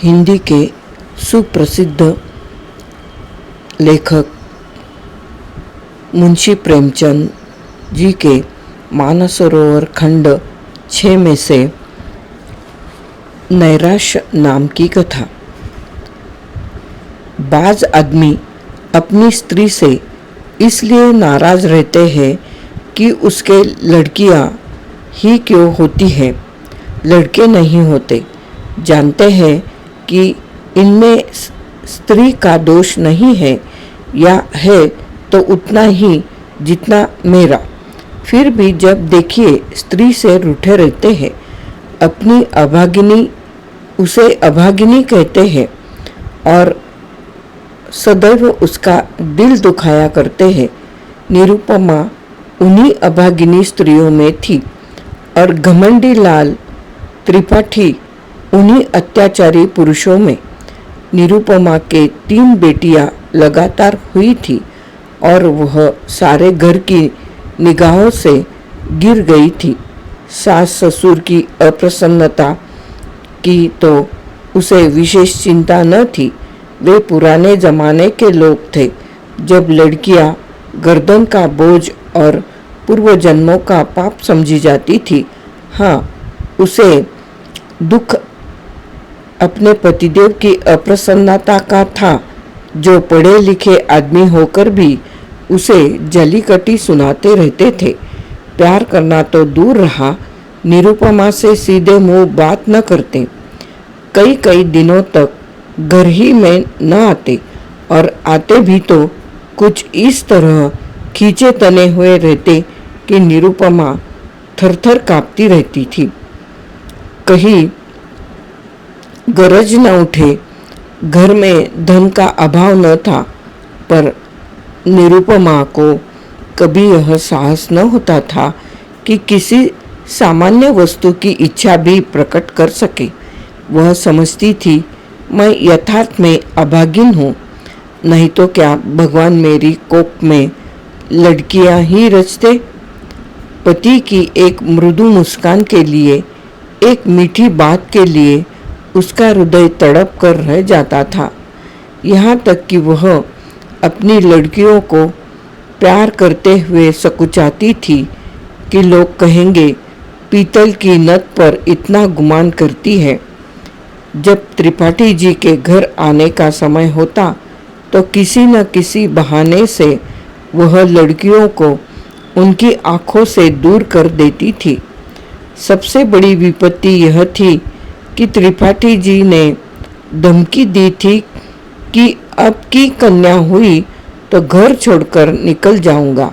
हिंदी के सुप्रसिद्ध लेखक मुंशी प्रेमचंद जी के मानसरोवर खंड 6 में से नैराश्य नाम की कथा। बाज आदमी अपनी स्त्री से इसलिए नाराज रहते हैं कि उसके लड़कियां ही क्यों होती है, लड़के नहीं होते। जानते हैं कि इनमें स्त्री का दोष नहीं है, या है तो उतना ही जितना मेरा। फिर भी जब देखिए स्त्री से रूठे रहते हैं, अपनी अभागिनी उसे अभागिनी कहते हैं और सदैव उसका दिल दुखाया करते हैं। निरुपमा उन्हीं अभागिनी स्त्रियों में थी और घमंडी लाल त्रिपाठी उन्हीं अत्याचारी पुरुषों में। निरुपमा के 3 बेटियां लगातार हुई थी और वह सारे घर की निगाहों से गिर गई थी। सास ससुर की अप्रसन्नता की तो उसे विशेष चिंता न थी। वे पुराने जमाने के लोग थे, जब लड़कियां गर्दन का बोझ और पूर्व जन्मों का पाप समझी जाती थी। हाँ, उसे दुख अपने पतिदेव की अप्रसन्नता का था, जो पढ़े लिखे आदमी होकर भी उसे जलीकटी सुनाते रहते थे। प्यार करना तो दूर रहा, निरुपमा से सीधे मुंह बात न करते। कई कई दिनों तक घर ही में न आते, और आते भी तो कुछ इस तरह खींचे तने हुए रहते कि निरुपमा थरथर कांपती रहती थी। कहीं गरज न उठे। घर में धन का अभाव न था, पर निरुपमा को कभी यह साहस न होता था कि किसी सामान्य वस्तु की इच्छा भी प्रकट कर सके। वह समझती थी, मैं यथार्थ में अभागिन हूँ, नहीं तो क्या भगवान मेरी कोख में लड़कियां ही रचते। पति की एक मृदु मुस्कान के लिए, एक मीठी बात के लिए उसका हृदय तड़प कर रह जाता था। यहाँ तक कि वह अपनी लड़कियों को प्यार करते हुए सकुचाती थी कि लोग कहेंगे, पीतल की नत पर इतना गुमान करती है। जब त्रिपाठी जी के घर आने का समय होता तो किसी न किसी बहाने से वह लड़कियों को उनकी आंखों से दूर कर देती थी। सबसे बड़ी विपत्ति यह थी कि त्रिपाठी जी ने धमकी दी थी कि अब की कन्या हुई तो घर छोड़कर निकल जाऊंगा,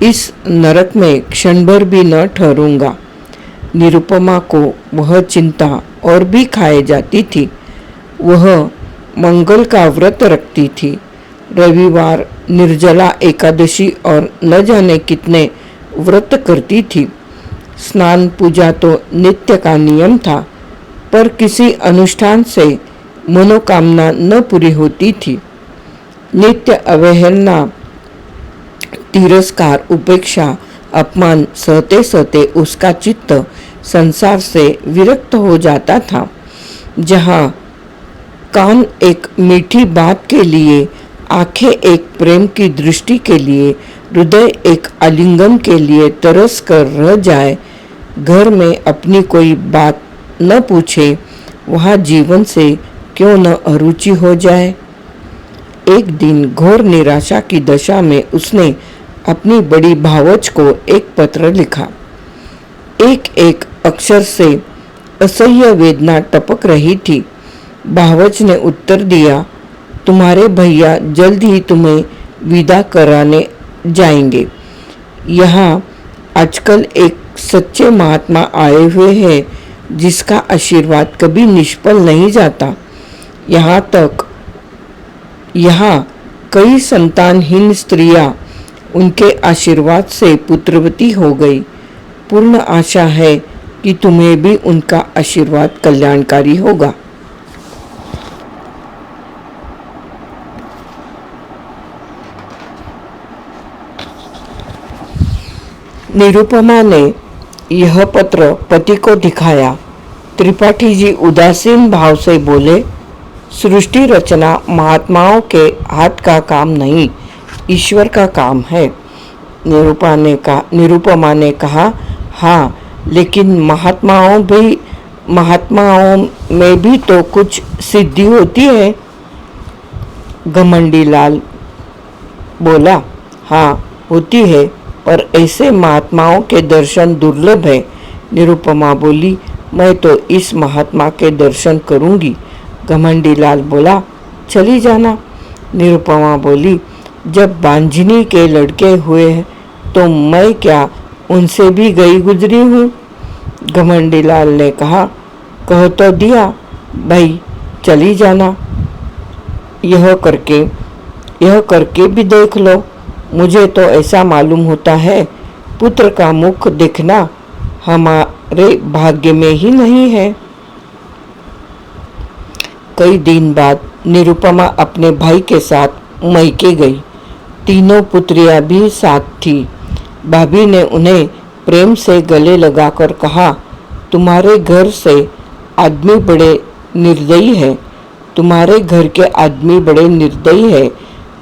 इस नरक में क्षण भर भी न ठहरूंगा। निरुपमा को वह चिंता और भी खाए जाती थी। वह मंगल का व्रत रखती थी, रविवार निर्जला एकादशी और न जाने कितने व्रत करती थी। स्नान पूजा तो नित्य का नियम था, पर किसी अनुष्ठान से मनोकामना न पूरी होती थी। नित्य अवहेलना, तिरस्कार, उपेक्षा, अपमान सहते सहते उसका चित्त संसार से विरक्त हो जाता था। जहाँ कान एक मीठी बात के लिए, आंखें एक प्रेम की दृष्टि के लिए, हृदय एक आलिंगन के लिए तरस कर रह जाए, घर में अपनी कोई बात न पूछे, वहाँ जीवन से क्यों न अरुचि हो जाए। एक दिन घोर निराशा की दशा में उसने अपनी बड़ी भावज को एक पत्र लिखा। एक एक अक्षर से असह्य वेदना टपक रही थी। भावज ने उत्तर दिया, तुम्हारे भैया जल्द ही तुम्हें विदा कराने जाएंगे। यहाँ आजकल एक सच्चे महात्मा आए हुए हैं, जिसका आशीर्वाद कभी निष्फल नहीं जाता। यहाँ कई संतानहीन स्त्रियां उनके आशीर्वाद से पुत्रवती हो गई। पूर्ण आशा है कि तुम्हें भी उनका आशीर्वाद कल्याणकारी होगा। निरुपमा ने यह पत्र पति को दिखाया। त्रिपाठी जी उदासीन भाव से बोले, सृष्टि रचना महात्माओं के हाथ का काम नहीं, ईश्वर का काम है। निरुपमा ने कहा, हाँ, लेकिन महात्माओं में भी तो कुछ सिद्धि होती है। घमंडी लाल बोला, हाँ होती है, पर ऐसे महात्माओं के दर्शन दुर्लभ है। निरुपमा बोली, मैं तो इस महात्मा के दर्शन करूंगी। घमंडी लाल बोला, चली जाना। निरुपमा बोली, जब बांझनी के लड़के हुए तो मैं क्या उनसे भी गई गुजरी हूँ। घमंडी लाल ने कहा, कह तो दिया भाई, चली जाना। यह करके भी देख लो। मुझे तो ऐसा मालूम होता है, पुत्र का मुख देखना हमारे भाग्य में ही नहीं है। कई दिन बाद निरुपमा अपने भाई के साथ मैके गई। तीनों पुत्रियां भी साथ थी। भाभी ने उन्हें प्रेम से गले लगाकर कहा, तुम्हारे घर से आदमी बड़े निर्दयी है, तुम्हारे घर के आदमी बड़े निर्दयी है।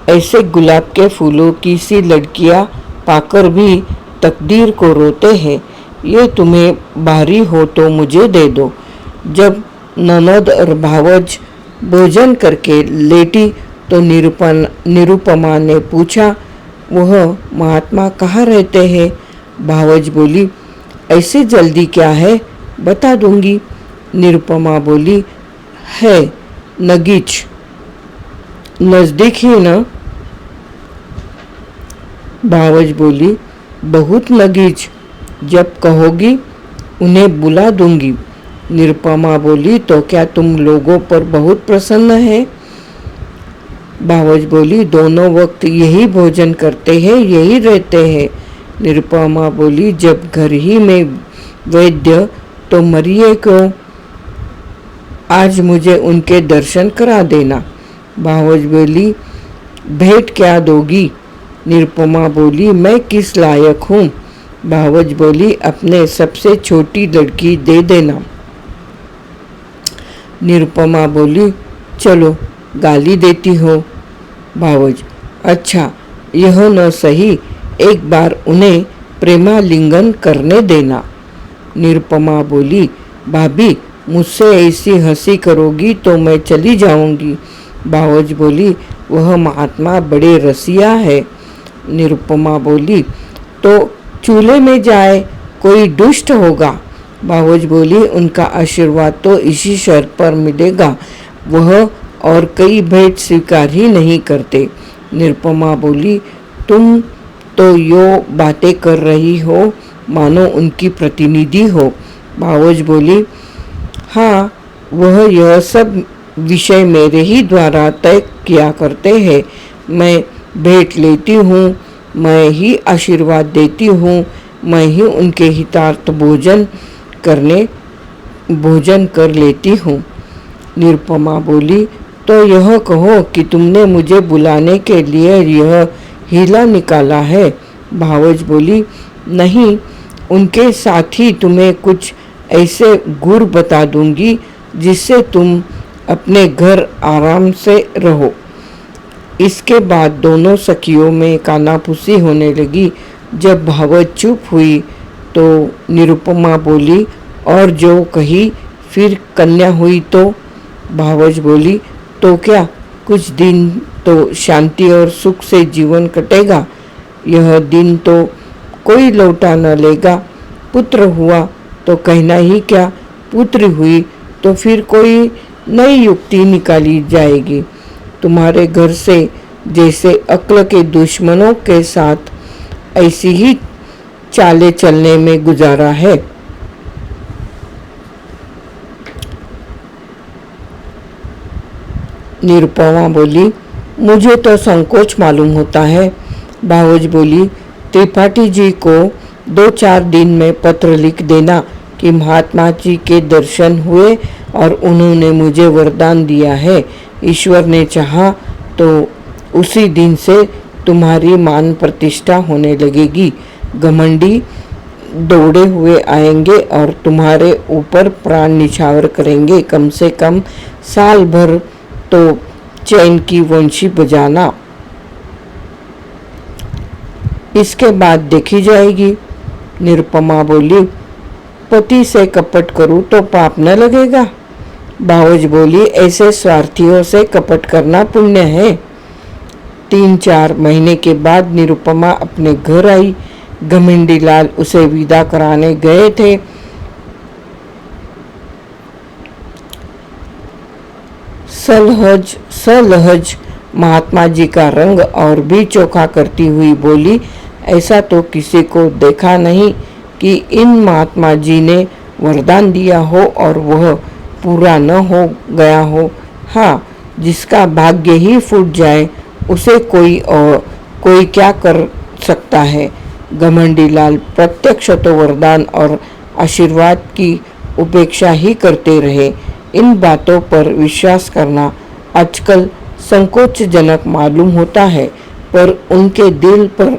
ऐसे गुलाब के फूलों की सी लड़कियां पाकर भी तकदीर को रोते हैं। ये तुम्हें भारी हो तो मुझे दे दो। जब ननद और भावज भोजन करके लेटी तो निरुपमा ने पूछा, वह महात्मा कहाँ रहते हैं? भावज बोली, ऐसे जल्दी क्या है, बता दूंगी। निरुपमा बोली, है नगीच, नजदीक ही न। भावज बोली, बहुत नगीच, जब कहोगी उन्हें बुला दूंगी। निरुपमा बोली, तो क्या तुम लोगों पर बहुत प्रसन्न है? भावज बोली, दोनों वक्त यही भोजन करते हैं, यही रहते हैं। निरुपमा बोली, जब घर ही में वैद्य तो मरिए क्यों? आज मुझे उनके दर्शन करा देना। भावज बोली, भेंट क्या दोगी? निरुपमा बोली, मैं किस लायक हूँ? भावज बोली, अपने सबसे छोटी लड़की दे देना। निरुपमा बोली, चलो गाली देती हो। भावज, अच्छा यह न सही, एक बार उन्हें प्रेमालिंगन करने देना। निरुपमा बोली, भाभी मुझसे ऐसी हंसी करोगी तो मैं चली जाऊंगी। भावज बोली, वह महात्मा बड़े रसिया है। निरुपमा बोली, तो चूल्हे में जाए, कोई दुष्ट होगा। भावज बोली, उनका आशीर्वाद तो इसी शर्त पर मिलेगा, वह और कई भेंट स्वीकार ही नहीं करते। निरुपमा बोली, तुम तो यो बातें कर रही हो मानो उनकी प्रतिनिधि हो। भावज बोली, हाँ, वह यह सब विषय मेरे ही द्वारा तय किया करते हैं। मैं भेंट लेती हूँ, मैं ही आशीर्वाद देती हूँ, मैं ही उनके हितार्थ भोजन कर लेती हूँ। निरुपमा बोली, तो यह कहो कि तुमने मुझे बुलाने के लिए यह हीला निकाला है। भावज बोली, नहीं, उनके साथ ही तुम्हें कुछ ऐसे गुर बता दूंगी जिससे तुम अपने घर आराम से रहो। इसके बाद दोनों सखियों में कानाफूसी होने लगी। जब भावज चुप हुई तो निरुपमा बोली, और जो कही फिर कन्या हुई तो? भावज बोली, तो क्या कुछ दिन तो शांति और सुख से जीवन कटेगा, यह दिन तो कोई लौटा न लेगा। पुत्र हुआ तो कहना ही क्या, पुत्री हुई तो फिर कोई नई युक्ति निकाली जाएगी। तुम्हारे घर से जैसे अक्ल के दुश्मनों के साथ ऐसी ही चाले चलने में गुजारा है। निरुपमा बोली, मुझे तो संकोच मालूम होता है। भावज बोली, त्रिपाठी जी को 2-4 दिन में पत्र लिख देना कि महात्मा जी के दर्शन हुए और उन्होंने मुझे वरदान दिया है। ईश्वर ने चाहा तो उसी दिन से तुम्हारी मान प्रतिष्ठा होने लगेगी। घमंडी दौड़े हुए आएंगे और तुम्हारे ऊपर प्राण निछावर करेंगे। कम से कम साल भर तो चैन की वंशी बजाना, इसके बाद देखी जाएगी। निरुपमा बोली, पति से कपट करूं तो पाप न लगेगा? भावज बोली, ऐसे स्वार्थियों से कपट करना पुण्य है। 3-4 महीने के बाद निरुपमा अपने घर आई। घमंडी लाल उसे विदा कराने गए थे। सलहज महात्मा जी का रंग और भी चोखा करती हुई बोली, ऐसा तो किसी को देखा नहीं कि इन महात्मा जी ने वरदान दिया हो और वह पूरा न हो गया हो। हाँ, जिसका भाग्य ही फूट जाए उसे कोई क्या कर सकता है। घमंडी लाल प्रत्यक्ष तो वरदान और आशीर्वाद की उपेक्षा ही करते रहे। इन बातों पर विश्वास करना आजकल संकोचजनक मालूम होता है, पर उनके दिल पर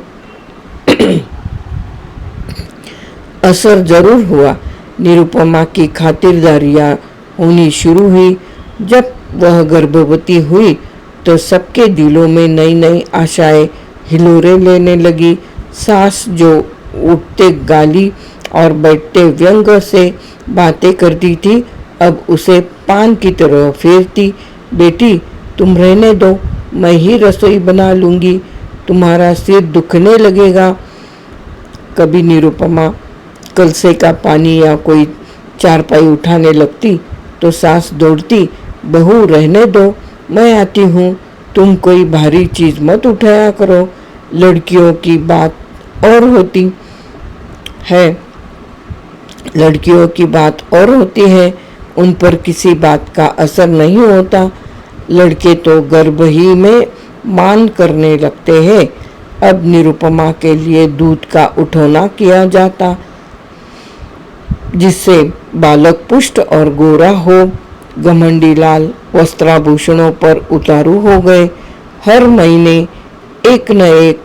असर जरूर हुआ। निरुपमा की खातिरदारियां होनी शुरू हुई। जब वह गर्भवती हुई तो सबके दिलों में नई नई आशाएं हिलोरे लेने लगी। सास जो उठते गाली और बैठते व्यंग से बातें करती थी, अब उसे पान की तरह फेरती। बेटी, तुम रहने दो, मैं ही रसोई बना लूंगी, तुम्हारा सिर दुखने लगेगा। कभी निरुपमा कलसे का पानी या कोई चारपाई उठाने लगती तो सास दौड़ती, बहू रहने दो, मैं आती हूँ, तुम कोई भारी चीज मत उठाया करो। लड़कियों की बात और होती है, उन पर किसी बात का असर नहीं होता। लड़के तो गर्भ ही में मान करने लगते हैं। अब निरुपमा के लिए दूध का उठौना किया जाता, जिससे बालक पुष्ट और गोरा हो। घमंडी लाल वस्त्राभूषणों पर उतारू हो गए। हर महीने एक न एक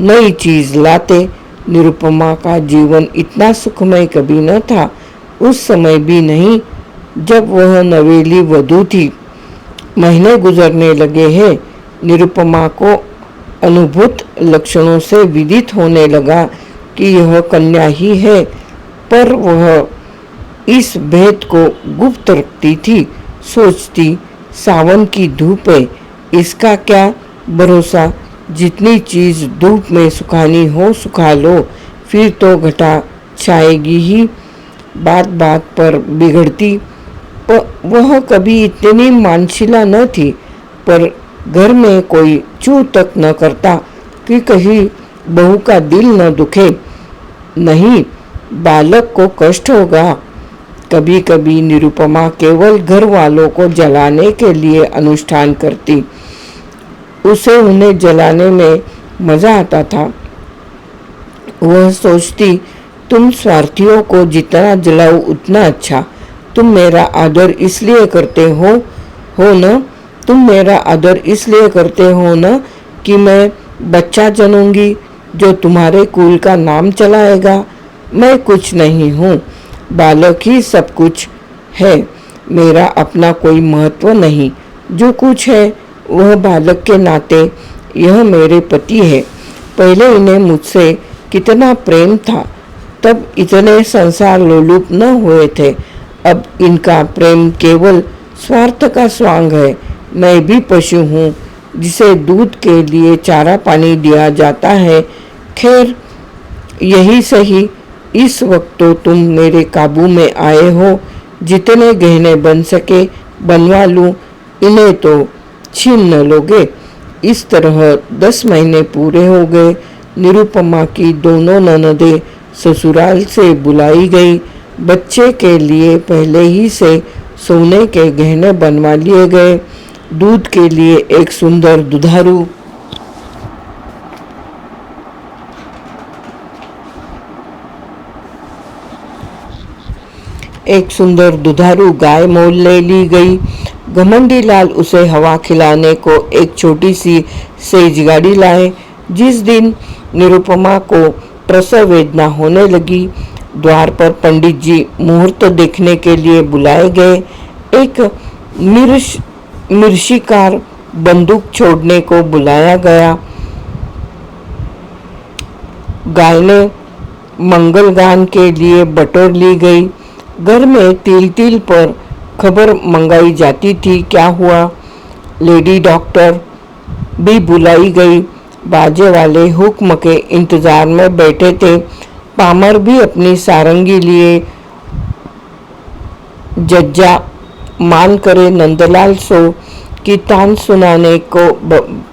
नई चीज लाते। निरुपमा का जीवन इतना सुखमय कभी न था, उस समय भी नहीं जब वह नवेली वधू थी। महीने गुजरने लगे हैं। निरुपमा को अनुभूत लक्षणों से विदित होने लगा कि यह कन्या ही है, पर वह इस भेद को गुप्त रखती थी। सोचती, सावन की धूप है, इसका क्या भरोसा, जितनी चीज धूप में सुखानी हो सुखा लो, फिर तो घटा छाएगी ही। बात बात पर बिगड़ती। वह कभी इतनी मानशिला न थी, पर घर में कोई चू तक न करता कि कहीं बहू का दिल न दुखे। नहीं, बालक को कष्ट होगा। कभी कभी निरुपमा केवल घर वालों को जलाने के लिए अनुष्ठान करती। उसे उन्हें जलाने में मजा आता था। वह सोचती, तुम स्वार्थियों को जितना जलाओ उतना अच्छा। तुम मेरा आदर इसलिए करते हो न, तुम मेरा आदर इसलिए करते हो न कि मैं बच्चा जनूंगी जो तुम्हारे कुल का नाम चलाएगा। मैं कुछ नहीं हूँ, बालक ही सब कुछ है। मेरा अपना कोई महत्व नहीं। जो कुछ है वह बालक के नाते यह मेरे पति है। पहले इन्हें मुझसे कितना प्रेम था, तब इतने संसार लोलुप न हुए थे। अब इनका प्रेम केवल स्वार्थ का स्वांग है। मैं भी पशु हूँ जिसे दूध के लिए चारा पानी दिया जाता है। खैर, यही सही। इस वक्त तो तुम मेरे काबू में आए हो। जितने गहने बन सके बनवा लूं, इन्हें तो छीन न लोगे। इस तरह 10 महीने पूरे हो गए। निरुपमा की दोनों ननदें ससुराल से बुलाई गई। बच्चे के लिए पहले ही से सोने के गहने बनवा लिए गए। दूध के लिए एक सुंदर दुधारू गाय मोल ले ली गई। घमंडी लाल उसे हवा खिलाने को एक छोटी सी सेज गाड़ी लाए। जिस दिन निरुपमा को प्रसव वेदना होने लगी। द्वार पर पंडित जी मुहूर्त देखने के लिए बुलाए गए। एक मिर्शिकार बंदूक छोड़ने को बुलाया गया। गायने मंगल गान के लिए बटोर ली गई। घर में तिल तिल पर खबर मंगाई जाती थी। क्या हुआ? लेडी डॉक्टर भी बुलाई गई। बाजे वाले हुक्म के इंतजार में बैठे थे। पामर भी अपनी सारंगी लिए जज्जा मान करे नंदलाल सो की तान सुनाने को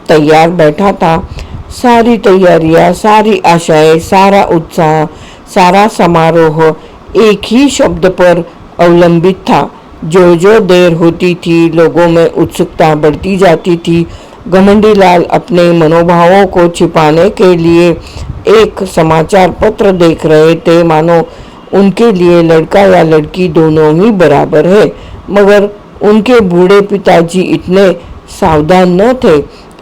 तैयार बैठा था। सारी तैयारियां, सारी आशाएं, सारा उत्साह, सारा समारोह एक ही शब्द पर अवलंबित था। जो जो देर होती थी, लोगों में उत्सुकता बढ़ती जाती थी। घमंडी लाल अपने मनोभावों को छिपाने के लिए एक समाचार पत्र देख रहे थे, मानो उनके लिए लड़का या लड़की दोनों ही बराबर है। मगर उनके बूढ़े पिताजी इतने सावधान न थे।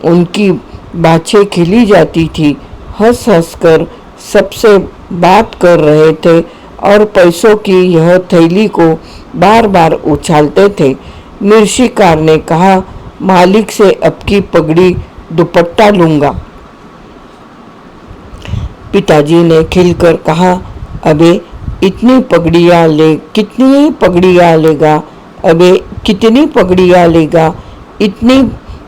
उनकी बाछें खिली जाती थी, हंस हंस कर सबसे बात कर रहे थे और पैसों की यह थैली को बार बार उछालते थे। मिर्शिकार ने कहा, मालिक से अब की पगड़ी दुपट्टा लूंगा। पिताजी ने खिलकर कहा, अबे कितनी पगड़ियां लेगा? अबे कितनी पगड़ियां लेगा? इतनी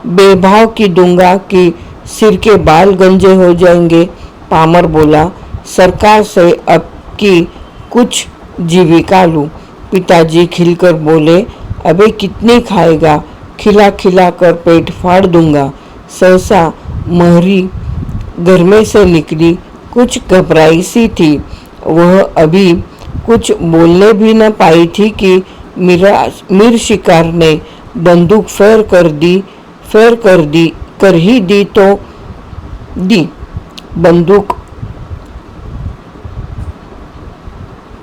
बेभाव की दूंगा कि सिर के बाल गंजे हो जाएंगे। पामर बोला, सरकार से अब की कुछ जीविका लूं। पिताजी खिलकर बोले, अबे कितनी खाएगा? खिला खिला कर पेट फाड़ दूंगा। सहसा महरी घर में से निकली। कुछ घबराई सी थी। वह अभी कुछ बोलने भी न पाई थी कि मीर शिकार ने बंदूक फेर कर ही दी तो दी।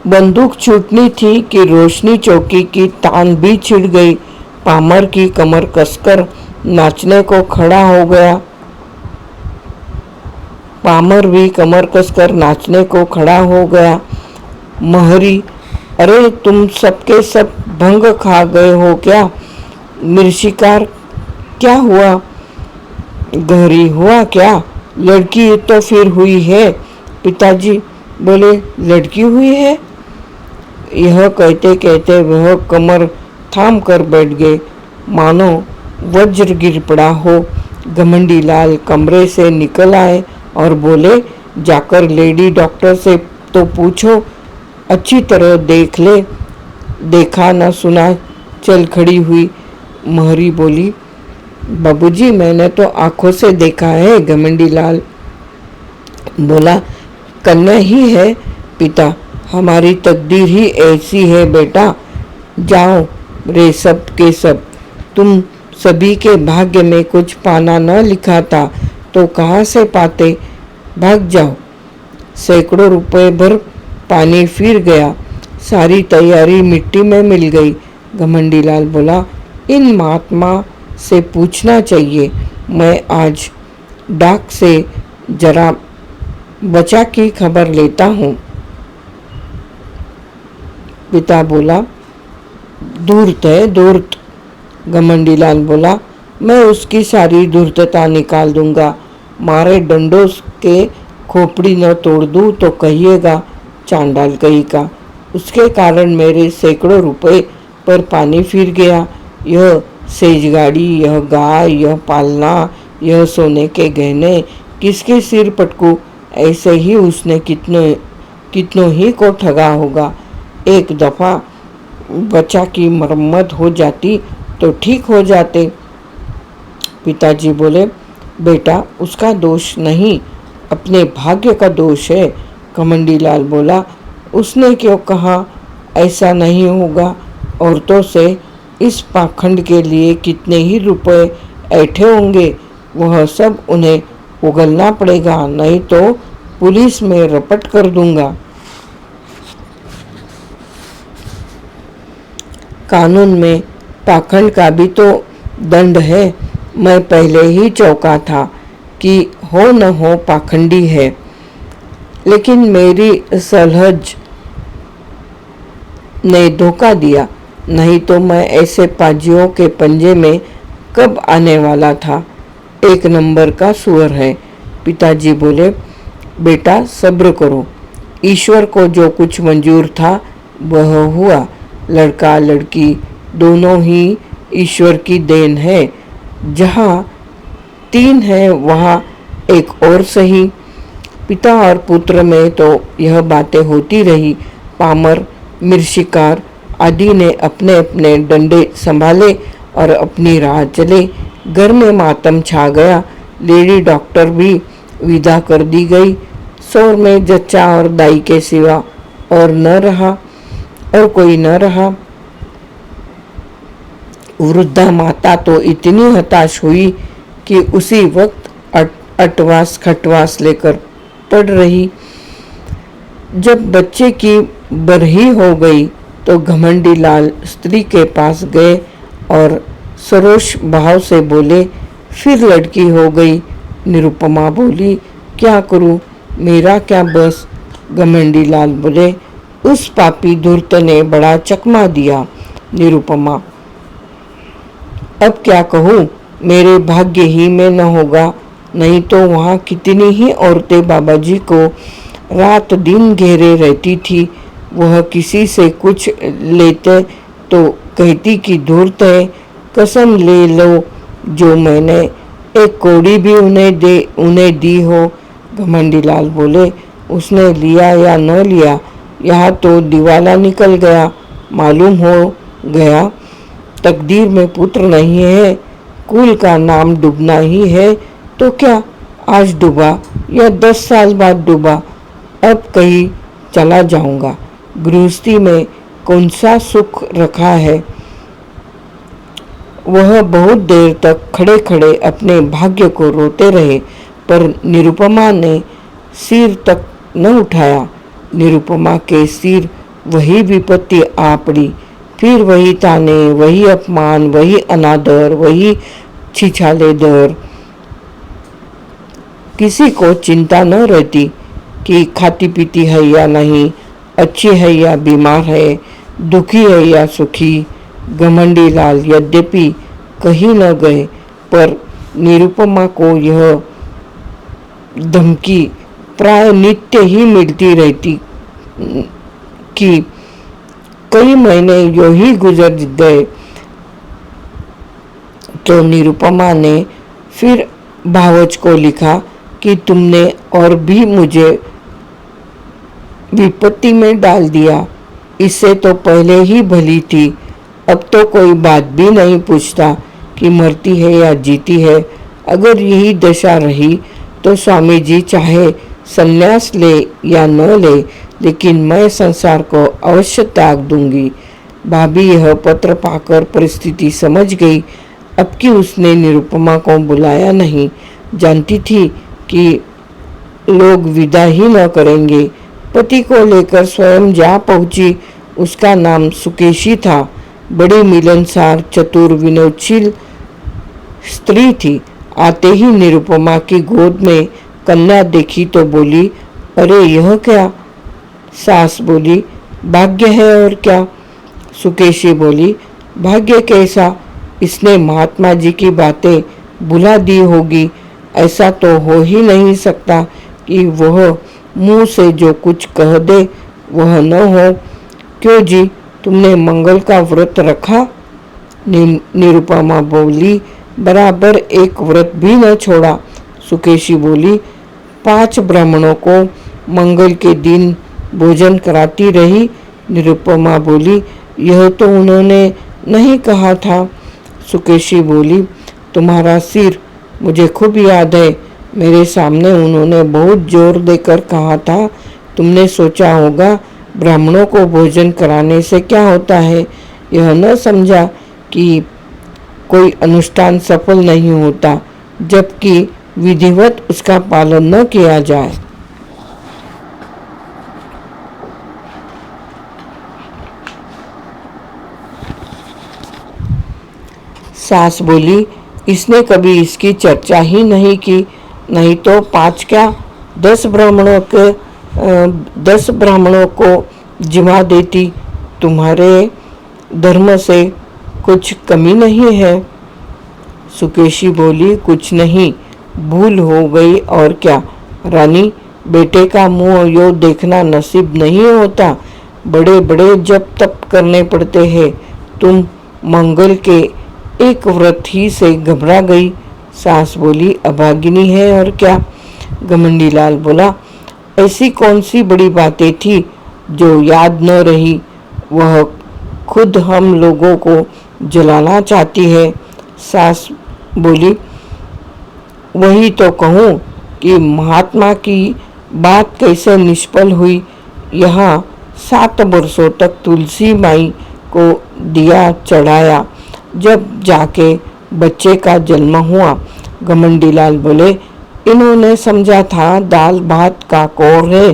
बंदूक छूटनी थी कि रोशनी चौकी की तान भी छिड़ गई। पामर की कमर कसकर नाचने को खड़ा हो गया। पामर भी कमर कसकर नाचने को खड़ा हो गया। महरी, अरे तुम सबके सब भंग खा गए हो क्या? मिर्शिकार, क्या हुआ? गहरी हुआ क्या? लड़की तो फिर हुई है। पिताजी बोले, लड़की हुई है? यह कहते कहते वह कमर थाम कर बैठ गए, मानो वज्र गिर पड़ा हो। घमंडी लाल कमरे से निकल आए और बोले, जाकर लेडी डॉक्टर से तो पूछो, अच्छी तरह देख ले। देखा न सुना चल खड़ी हुई। महरी बोली, बाबूजी मैंने तो आंखों से देखा है। घमंडी लाल बोला, कन्या ही है पिता, हमारी तकदीर ही ऐसी है बेटा। जाओ रे सब के सब, तुम सभी के भाग्य में कुछ पाना न लिखा था तो कहाँ से पाते? भाग जाओ। सैकड़ों रुपए भर पानी फिर गया। सारी तैयारी मिट्टी में मिल गई। घमंडी लाल बोला, इन महात्मा से पूछना चाहिए। मैं आज डाक से जरा बचा की खबर लेता हूँ। पिता बोला, धूर्त है धूर्त। घमंडी लाल बोला, मैं उसकी सारी धूर्तता निकाल दूंगा। मारे डंडों के खोपड़ी न तोड़ दूं तो कहिएगा चांडाल कहीं का। उसके कारण मेरे सैकड़ों रुपए पर पानी फिर गया। यह सेज गाड़ी, यह गाय, यह पालना, यह सोने के गहने किसके सिर पटकू? ऐसे ही उसने कितनों ही को ठगा होगा। एक दफा बच्चा की मरम्मत हो जाती तो ठीक हो जाते। पिताजी बोले, बेटा उसका दोष नहीं, अपने भाग्य का दोष है। घमंडी लाल बोला, उसने क्यों कहा ऐसा नहीं होगा? औरतों से इस पाखंड के लिए कितने ही रुपए ऐठे होंगे, वह सब उन्हें उगलना पड़ेगा, नहीं तो पुलिस में रपट कर दूंगा। कानून में पाखंड का भी तो दंड है। मैं पहले ही चौंका था कि हो न हो पाखंडी है। लेकिन मेरी सलहज ने धोखा दिया, नहीं तो मैं ऐसे पाजियों के पंजे में कब आने वाला था। एक नंबर का सुअर है। पिताजी बोले, बेटा सब्र करो, ईश्वर को जो कुछ मंजूर था वह हुआ। लड़का लड़की दोनों ही ईश्वर की देन है। जहाँ 3 है वहाँ एक और सही। पिता और पुत्र में तो यह बातें होती रही। पामर, मिर्शिकार आदि ने अपने अपने डंडे संभाले और अपनी राह चले। घर में मातम छा गया। लेडी डॉक्टर भी विदा कर दी गई। शोर में जच्चा और दाई के सिवा और कोई न रहा। वृद्धा माता तो इतनी हताश हुई कि उसी वक्त अटवास खटवास लेकर पड़ रही। जब बच्चे की बरही हो गई तो घमंडी लाल स्त्री के पास गए और सरोष भाव से बोले, फिर लड़की हो गई। निरुपमा बोली, क्या करूं, मेरा क्या बस। घमंडी लाल बोले, उस पापी धूर्त ने बड़ा चकमा दिया। निरुपमा, अब क्या कहूँ, मेरे भाग्य ही में न होगा, नहीं तो वहाँ कितनी ही औरतें बाबाजी को रात दिन घेरे रहती थी। वह किसी से कुछ लेते तो कहती कि धूर्त है, कसम ले लो जो मैंने एक कौड़ी भी उन्हें दी हो। घमंडी लाल बोले, उसने लिया या न लिया, यहाँ तो दिवाला निकल गया। मालूम हो गया तकदीर में पुत्र नहीं है, कुल का नाम डूबना ही है। तो क्या आज डूबा या 10 साल बाद डूबा, अब कहीं चला जाऊंगा। गृहस्थी में कौन सा सुख रखा है। वह बहुत देर तक खड़े खड़े अपने भाग्य को रोते रहे, पर निरुपमा ने सिर तक न उठाया। निरुपमा के सिर वही विपत्ति आ पड़ी। फिर वही ताने, वही अपमान, वही अनादर, वही छिछाले दर। किसी को चिंता न रहती कि खाती पीती है या नहीं, अच्छी है या बीमार है, दुखी है या सुखी। घमंडी लाल यद्यपि कहीं न गए, पर निरुपमा को यह धमकी प्राय नित्य ही मिलती रहती कि कई महीने यूं ही गुजर गए। तो निरुपमा ने फिर भावच को लिखा कि तुमने और भी मुझे विपत्ति में डाल दिया। इससे तो पहले ही भली थी, अब तो कोई बात भी नहीं पूछता कि मरती है या जीती है। अगर यही दशा रही तो स्वामी जी चाहे संन्यास ले या न ले, लेकिन मैं संसार को अवश्य त्याग दूंगी। भाभी यह पत्र पाकर परिस्थिति समझ गई। अब कि उसने निरुपमा को बुलाया नहीं, जानती थी कि लोग विदा ही न करेंगे। पति को लेकर स्वयं जा पहुंची। उसका नाम सुकेशी था। बड़ी मिलनसार, चतुर, विनोदशील स्त्री थी। आते ही निरुपमा की गोद में कन्या देखी तो बोली, अरे यह क्या। सास बोली, भाग्य है और क्या। सुकेशी बोली, भाग्य कैसा, इसने महात्मा जी की बातें भुला दी होगी। ऐसा तो हो ही नहीं सकता कि वह मुंह से जो कुछ कह दे वह न हो। क्यों जी, तुमने मंगल का व्रत रखा। निरुपमा बोली, बराबर एक व्रत भी न छोड़ा। सुकेशी बोली, 5 ब्राह्मणों को मंगल के दिन भोजन कराती रही। निरुपमा बोली, यह तो उन्होंने नहीं कहा था। सुकेशी बोली, तुम्हारा सिर मुझे खूब याद है। मेरे सामने उन्होंने बहुत जोर देकर कहा था, तुमने सोचा होगा ब्राह्मणों को भोजन कराने से क्या होता है। यह न समझा कि कोई अनुष्ठान सफल नहीं होता जबकि विधिवत उसका पालन न किया जाए। सास बोली, इसने कभी इसकी चर्चा ही नहीं की। नहीं तो 5 क्या 10 ब्राह्मणों के 10 ब्राह्मणों को जिमा देती। तुम्हारे धर्म से कुछ कमी नहीं है। सुकेशी बोली, कुछ नहीं, भूल हो गई और क्या। रानी, बेटे का मुंह यो देखना नसीब नहीं होता। बड़े बड़े जप तप करने पड़ते हैं। तुम मंगल के एक व्रत ही से घबरा गई। सास बोली, अभागिनी है और क्या। घमंडी लाल बोला, ऐसी कौन सी बड़ी बातें थी जो याद न रही। वह खुद हम लोगों को जलाना चाहती है। सास बोली, वही तो कहूँ कि महात्मा की बात कैसे निष्फल हुई। यहाँ 7 वर्षों तक तुलसी माई को दिया चढ़ाया, जब जाके बच्चे का जन्म हुआ। घमंडी लाल बोले, इन्होंने समझा था दाल भात का कौर है।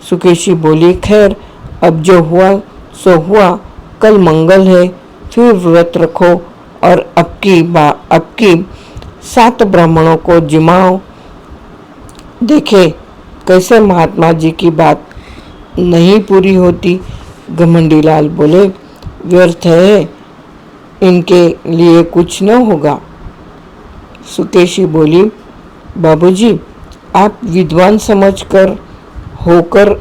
सुकेशी बोली, खैर अब जो हुआ सो हुआ, कल मंगल है, फिर व्रत रखो और अब की 7 ब्राह्मणों को जिमाओ। देखे कैसे महात्मा जी की बात नहीं पूरी होती। घमंडी लाल बोले, व्यर्थ है, इनके लिए कुछ न होगा। सुकेशी बोली, बाबूजी, आप विद्वान समझकर होकर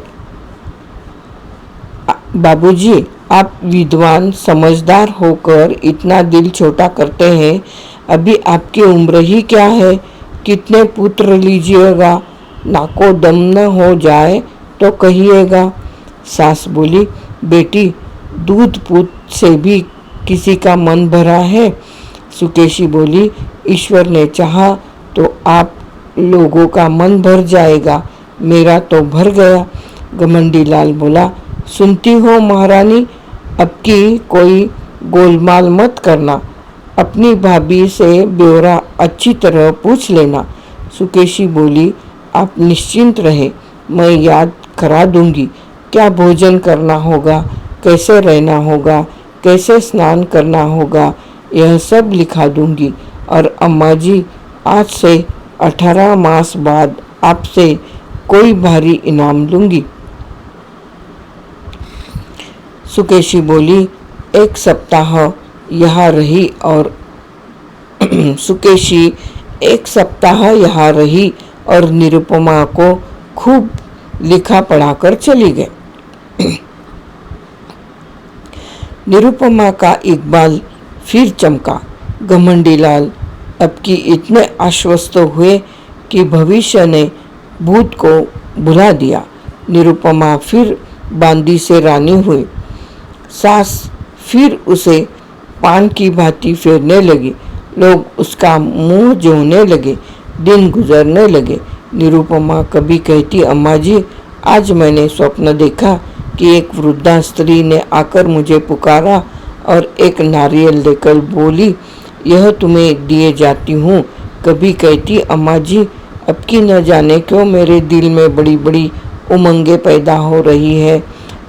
बाबूजी, आप विद्वान समझदार होकर इतना दिल छोटा करते हैं। अभी आपकी उम्र ही क्या है। कितने पुत्र लीजिएगा। नाको दम न हो जाए तो कहिएगा। सास बोली, बेटी, दूध पूत से भी किसी का मन भरा है। सुकेशी बोली, ईश्वर ने चाहा तो आप लोगों का मन भर जाएगा, मेरा तो भर गया। घमंडी लाल बोला, सुनती हो महारानी, अब की कोई गोलमाल मत करना। अपनी भाभी से ब्यौरा अच्छी तरह पूछ लेना। सुकेशी बोली, आप निश्चिंत रहे, मैं याद करा दूंगी। क्या भोजन करना होगा, कैसे रहना होगा, कैसे स्नान करना होगा, यह सब लिखा दूंगी। और अम्मा जी, आज से 18 मास बाद आपसे कोई भारी इनाम लूंगी। सुकेशी बोली, 1 सप्ताह यहाँ रही और सुकेशी 1 सप्ताह यहाँ रही और निरुपमा को खूब लिखा पढ़ाकर चली गई। निरुपमा का इकबाल फिर चमका। घमंडी लाल अब की इतने आश्वस्त हुए कि भविष्य ने भूत को भुला दिया। निरुपमा फिर बांदी से रानी हुई। सास फिर उसे पान की भांति फेरने लगी। लोग उसका मुंह जोने लगे, दिन गुजरने लगे। निरुपमा कभी कहती, अम्मा जी, आज मैंने स्वप्न देखा कि एक वृद्धा स्त्री ने आकर मुझे पुकारा और एक नारियल देकर बोली, यह तुम्हें दिए जाती हूँ। कभी कहती, अम्मा जी, अब की न जाने क्यों मेरे दिल में बड़ी बड़ी उमंगें पैदा हो रही है।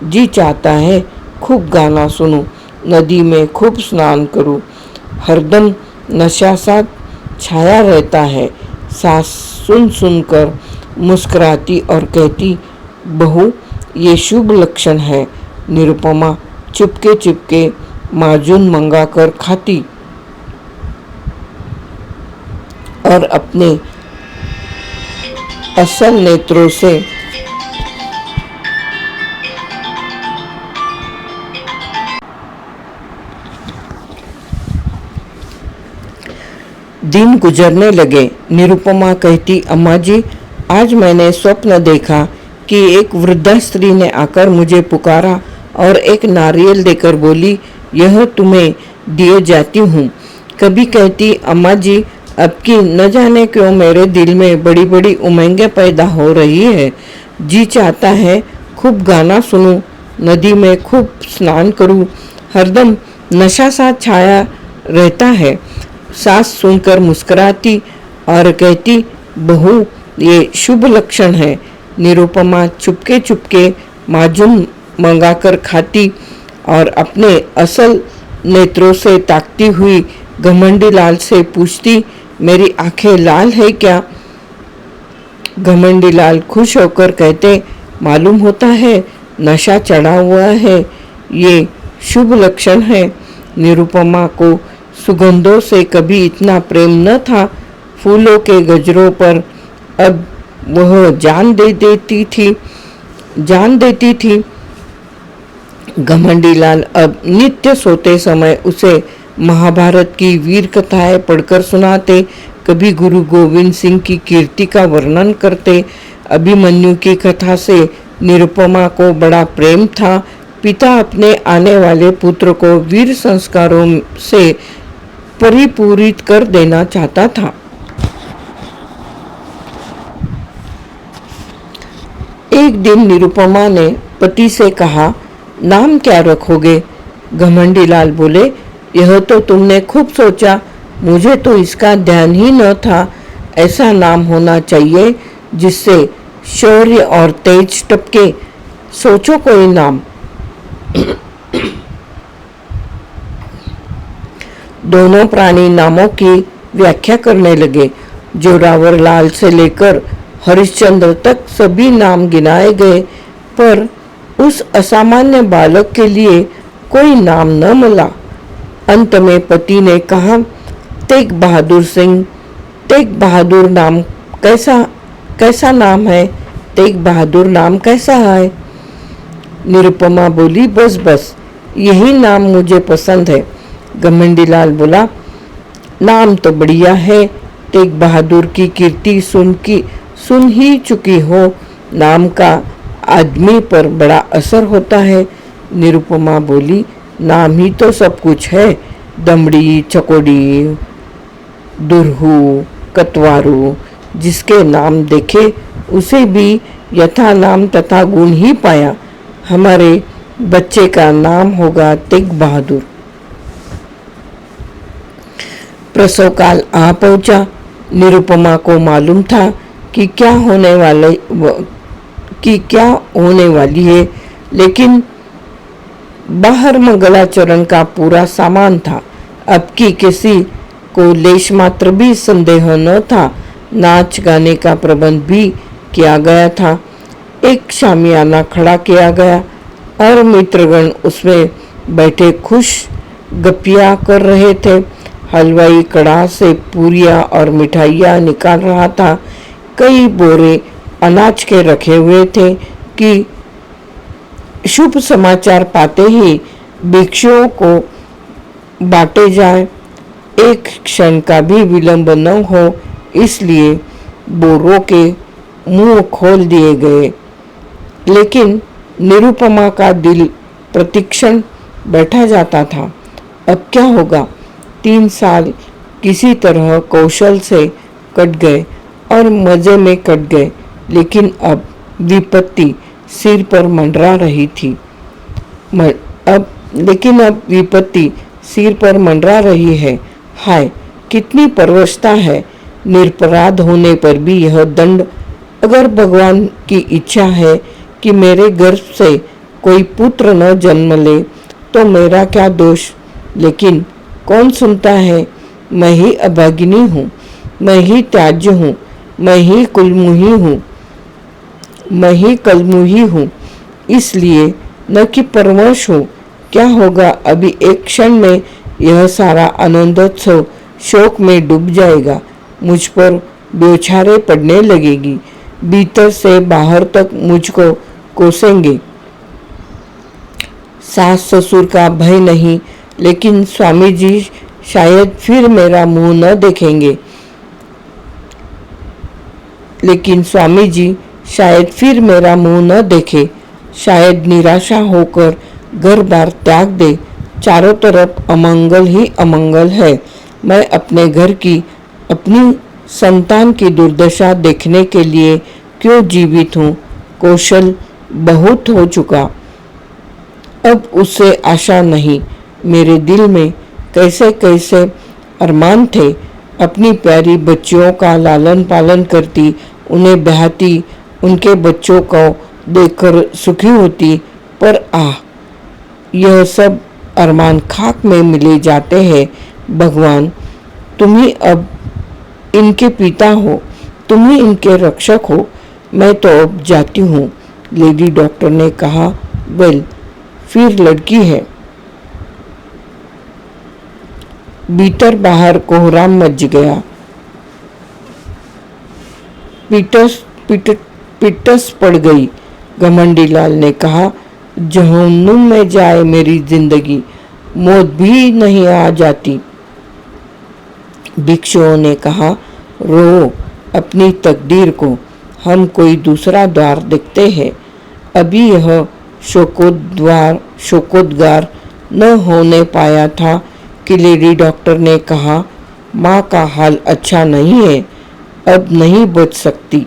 जी चाहता है खूब गाना सुनूं, नदी में खूब स्नान करूं। हरदम नशा सा छाया रहता है। सास सुन सुनकर मुस्कुराती और कहती, बहू, ये शुभ लक्षण है। निरुपमा चुपके चुपके माजून मंगा कर खाती और अपने असल नेत्रों से दिन गुजरने लगे। निरुपमा कहती, अम्मा जी, आज मैंने स्वप्न देखा कि एक वृद्धा स्त्री ने आकर मुझे पुकारा और एक नारियल देकर बोली, यह तुम्हें दिए जाती हूँ। कभी कहती, अम्मा जी, अब की न जाने क्यों मेरे दिल में बड़ी बड़ी उमंगें पैदा हो रही है। जी चाहता है खूब गाना सुनूं, नदी में खूब स्नान करूं। हरदम नशा सा छाया रहता है। सास सुनकर मुस्कुराती और कहती, बहू, ये शुभ लक्षण है। निरुपमा चुपके चुपके माजून मंगाकर खाती और अपने असल नेत्रों से ताकती हुई घमंडी लाल से पूछती, मेरी आंखें लाल है क्या। घमंडी लाल खुश होकर कहते, मालूम होता है नशा चढ़ा हुआ है। ये शुभ लक्षण है। निरुपमा को सुगंधों से कभी इतना प्रेम न था। फूलों के गजरों पर अब वह जान देती थी। घमंडीलाल अब नित्य सोते समय उसे महाभारत की वीर कथाएं पढ़कर सुनाते, कभी गुरु गोविंद सिंह की कीर्ति का वर्णन करते। अभिमन्यु की कथा से निरुपमा को बड़ा प्रेम था। पिता अपने आने वाले पुत्र को वीर संस्कारों से परिपूरित कर देना चाहता था। एक दिन निरुपमा ने पति से कहा, नाम क्या रखोगे? घमंडीलाल बोले, यह तो तुमने खूब सोचा, मुझे तो इसका ध्यान ही न था। ऐसा नाम होना चाहिए जिससे शौर्य और तेज टपके। सोचो कोई नाम। दोनों प्राणी नामों की व्याख्या करने लगे। जोरावर लाल से लेकर हरिश्चंद्र तक सभी नाम गिनाए गए, पर उस असामान्य बालक के लिए कोई नाम न मिला। अंत में पति ने कहा, तेग बहादुर सिंह। तेग बहादुर नाम कैसा नाम है? तेग बहादुर नाम कैसा है? निरुपमा बोली, बस यही नाम मुझे पसंद है। घमंडीलाल बोला, नाम तो बढ़िया है। तेग बहादुर की कीर्ति सुन ही चुकी हो। नाम का आदमी पर बड़ा असर होता है। निरुपमा बोली, नाम ही तो सब कुछ है। दमड़ी, चकोड़ी, दुरहू, कतवारू, जिसके नाम देखे उसे भी यथा नाम तथा गुण ही पाया। हमारे बच्चे का नाम होगा तेग बहादुर। प्रसव काल आ पहुंचा। निरुपमा को मालूम था कि क्या होने वाली है, लेकिन बाहर मंगलाचरण का पूरा सामान था। अब की किसी को लेश मात्र भी संदेह न था। नाच गाने का प्रबंध भी किया गया था। एक शामियाना खड़ा किया गया और मित्रगण उसमें बैठे खुश गप्पियां कर रहे थे। हलवाई कड़ाह से पूरियां और मिठाइयां निकाल रहा था। कई बोरे अनाज के रखे हुए थे कि शुभ समाचार पाते ही भिक्षुओं को बांटे जाए। एक क्षण का भी विलंब न हो, इसलिए बोरों के मुंह खोल दिए गए। लेकिन निरुपमा का दिल प्रतिक्षण बैठा जाता था। अब क्या होगा? 3 साल किसी तरह कौशल से कट गए और मजे में कट गए, लेकिन अब विपत्ति सिर पर मंडरा रही थी। अब विपत्ति सिर पर मंडरा रही है। हाय, कितनी परवशता है! निरपराध होने पर भी यह दंड। अगर भगवान की इच्छा है कि मेरे गर्भ से कोई पुत्र न जन्म ले तो मेरा क्या दोष? लेकिन कौन सुनता है? मैं ही अभागिनी हूँ, मैं ही त्याज्य हूँ, मैं ही कलमुही हूँ, इसलिए न कि परवश हूँ। क्या होगा? अभी एक क्षण में यह सारा आनंदोत्सव शोक में डूब जाएगा। मुझ पर बौछारें पड़ने लगेगी। भीतर से बाहर तक मुझको कोसेंगे। सास ससुर का भय नहीं, लेकिन स्वामी जी शायद फिर मेरा मुंह न देखेंगे। शायद निराशा होकर घर बार त्याग दे। चारों तरफ अमंगल ही अमंगल है। मैं अपने घर की, अपनी संतान की दुर्दशा देखने के लिए क्यों जीवित हूँ? कौशल बहुत हो चुका, अब उससे आशा नहीं। मेरे दिल में कैसे कैसे अरमान थे। अपनी प्यारी बच्चियों का लालन पालन करती, उन्हें ब्याहती, उनके बच्चों को देखकर सुखी होती, पर यह सब अरमान खाक में मिले जाते हैं। भगवान, तुम ही अब इनके पिता हो, तुम ही इनके रक्षक हो। मैं तो अब जाती हूँ, लेडी डॉक्टर ने कहा, वेल, फिर लड़की है। भीतर बाहर कोहराम मच गया। पिटस पड़ गई। घमंडी लाल ने कहा, जहन्नुम में जाए मेरी जिंदगी, मौत भी नहीं आ जाती। भिक्षुओं ने कहा, रो अपनी तकदीर को, हम कोई दूसरा द्वार देखते हैं। अभी यह शोकोद्गार न होने पाया था कि लेडी डॉक्टर ने कहा, माँ का हाल अच्छा नहीं है, अब नहीं बच सकती,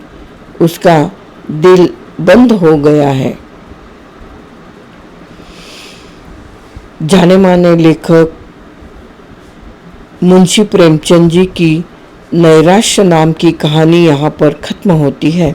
उसका दिल बंद हो गया है। जाने माने लेखक मुंशी प्रेमचंद जी की नैराश्य नाम की कहानी यहाँ पर खत्म होती है।